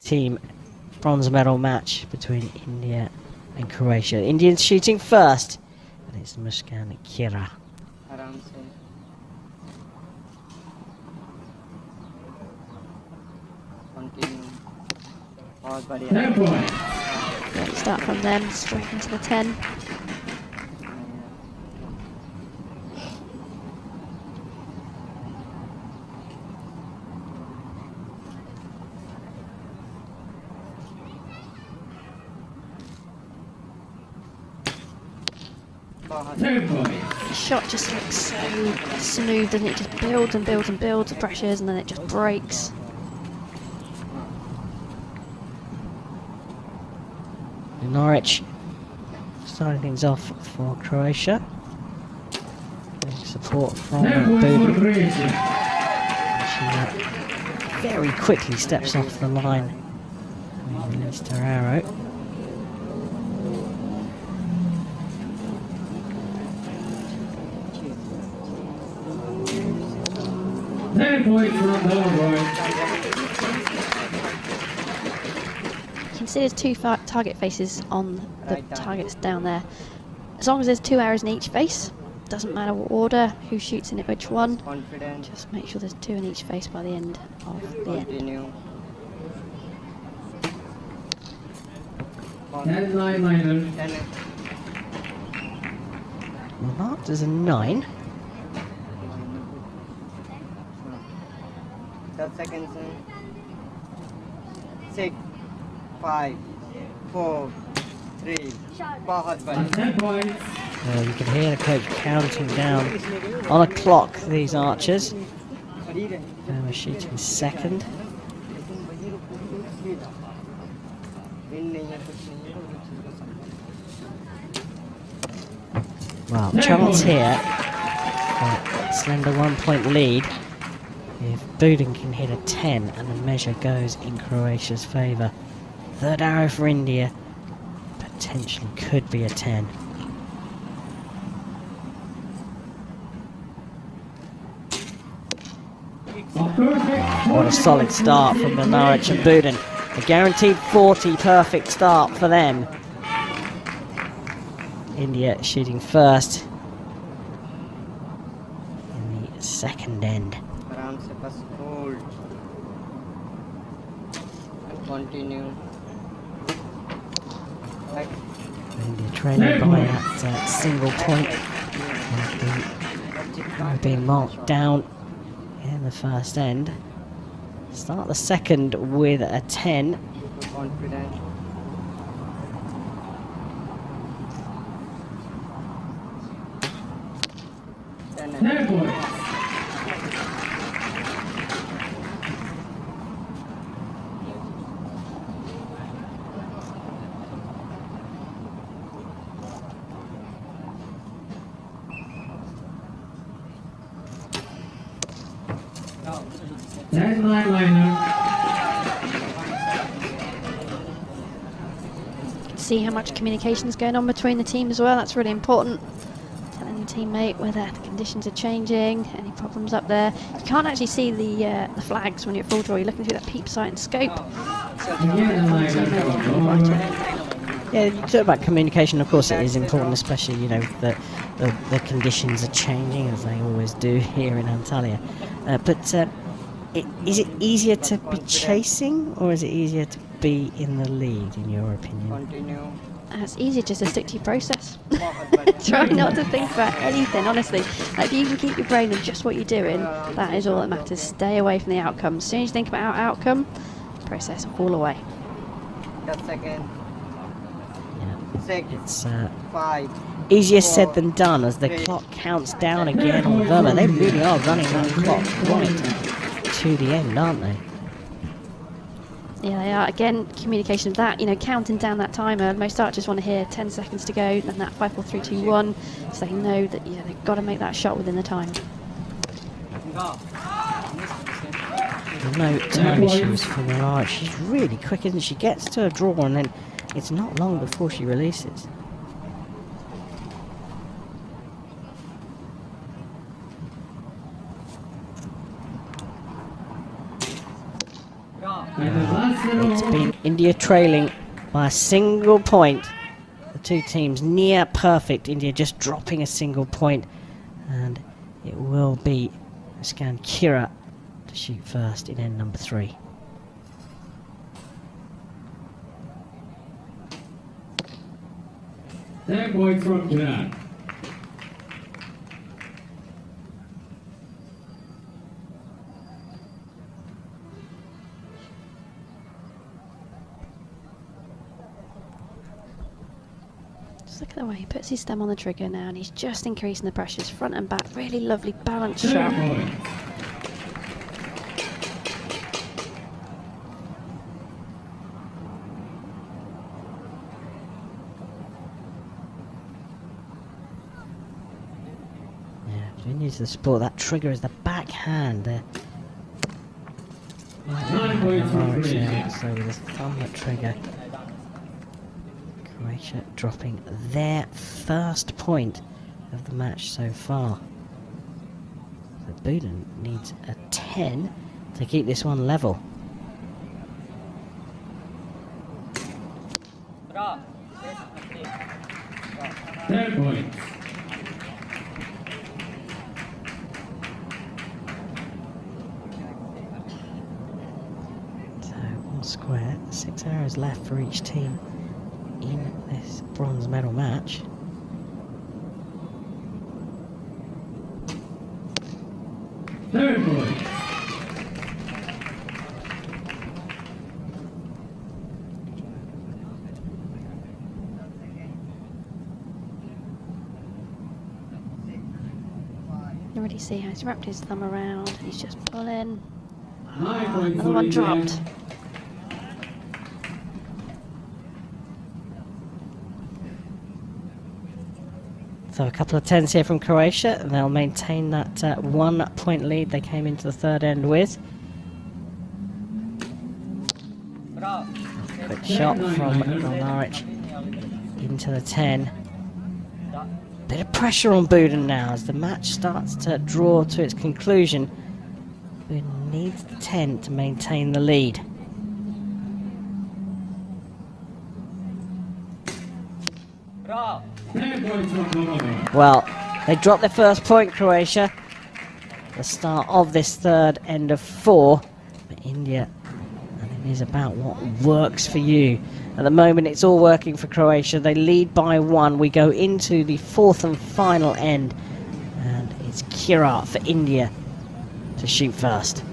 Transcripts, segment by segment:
team bronze medal match between India and Croatia. Indians shooting first, and it's Muskan Kira. Great start from them, straight into the 10. The shot just looks so smooth, doesn't it? Just builds and builds and builds the pressures, and then it just breaks. Norwich starting things off for Croatia. Getting support from Budi. She very quickly steps off the line and released her arrow. You can see there's two target faces on the targets down there. As long as there's 2 arrows in each face, doesn't matter what order, who shoots in it, which one, just make sure there's 2 in each face by the end of the end. Well, marked as a 9. 10 seconds. 6, 5, 4, 3. You can hear the coach counting down on a clock, these archers. We're shooting second. Well, chance here for a slender 1-point lead. If Budin can hit a 10 and the measure goes in Croatia's favour. Third arrow for India, potentially could be a 10. What a solid start from Norwich and Budin. A guaranteed 40 perfect start for them. India shooting first in the second end. Continue. India trailing by that single point. Being marked down in the first end. Start the second with a 10. Confident. See how much communication is going on between the team as well. That's really important. Telling your teammate whether the conditions are changing, any problems up there. You can't actually see the flags when you're at full draw. You're looking through that peep sight and scope. Yeah, you talk about communication. Of course, it is important, especially that the conditions are changing as they always do here in Antalya. Is it easier to be chasing, or is it easier to be in the lead, in your opinion? It's easier just to stick to your process. Try not to think about anything, honestly. Like, if you can keep your brain on just what you're doing, that is all that matters. Stay away from the outcome. As soon as you think about outcome, process all away. Yeah, it's 5. Easier said than done as the clock counts down again on Verma. They really are running that clock right to the end, aren't they? Yeah, they are. Again, communication of that, counting down that timer. Most archers want to hear 10 seconds to go, then that 5, 4, 3, 2, 1, so they know that they've got to make that shot within the time. No time issues for Mirage. She's really quick, isn't she? She gets to a draw and then it's not long before she releases. It's been India trailing by a single point. The two teams near perfect. India just dropping a single point. And it will be Askan Kira to shoot first in end number 3. That point from Kira. Look at the way he puts his thumb on the trigger now, and he's just increasing the pressures front and back. Really lovely balanced shot. Yeah, if you're new to the sport, that trigger is the backhand there. So with his thumb at trigger. Croatia dropping their first point of the match so far. So Buden needs a 10 to keep this one level. That point. So all square, 6 arrows left for each team in this bronze medal match. Third point. You already see how he's wrapped his thumb around. He's just pulling. Point Another one dropped. So a couple of 10s here from Croatia, and they'll maintain that 1 point lead they came into the third end with. Quick shot from Milnaric into the 10. Bit of pressure on Buden now as the match starts to draw to its conclusion. Buden needs the 10 to maintain the lead. Well, they dropped their first point, Croatia. The start of this third end of 4. But India, and it is about what works for you. At the moment, it's all working for Croatia. They lead by 1. We go into the 4th and final end. And it's Kira for India to shoot first.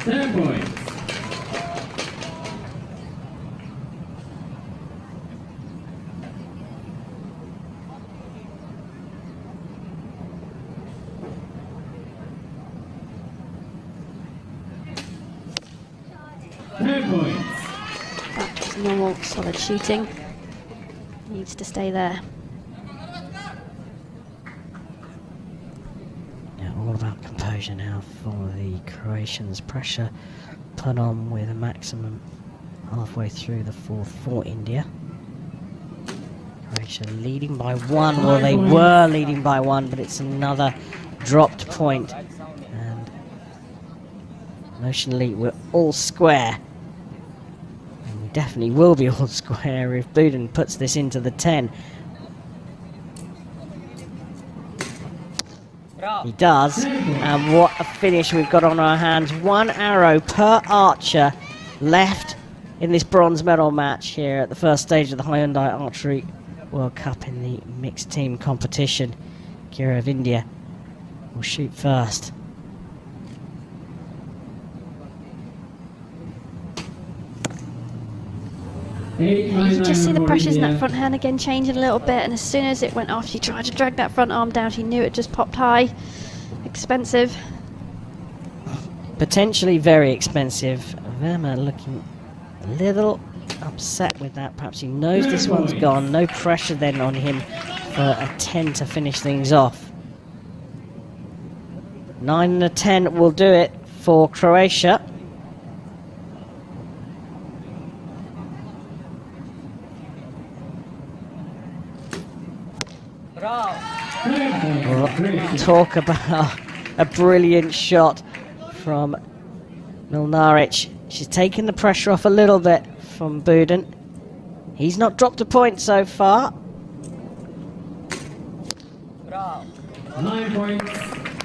That point. Back to his normal solid shooting. Needs to stay there. Yeah, all about composure now for the Croatians. Pressure put on with a maximum halfway through the 4th for India. Croatia leading by 1. Well, they were leading by 1, but it's another dropped point. And emotionally, we're all square. And we definitely will be all square if Buden puts this into the 10. He does, and what a finish we've got on our hands. 1 arrow per archer left in this bronze medal match here at the first stage of the Hyundai Archery World Cup in the mixed team competition. Kira of India will shoot first. You can just see the pressures in that front hand again changing a little bit, and as soon as it went off, she tried to drag that front arm down. She knew it just popped high. Expensive. Potentially very expensive. Verma looking a little upset with that. Perhaps he knows this one's gone. No pressure then on him for a 10 to finish things off. 9 and a 10 will do it for Croatia. We'll talk about a brilliant shot from Milnaric. She's taken the pressure off a little bit from Buden. He's not dropped a point so far. 9 points.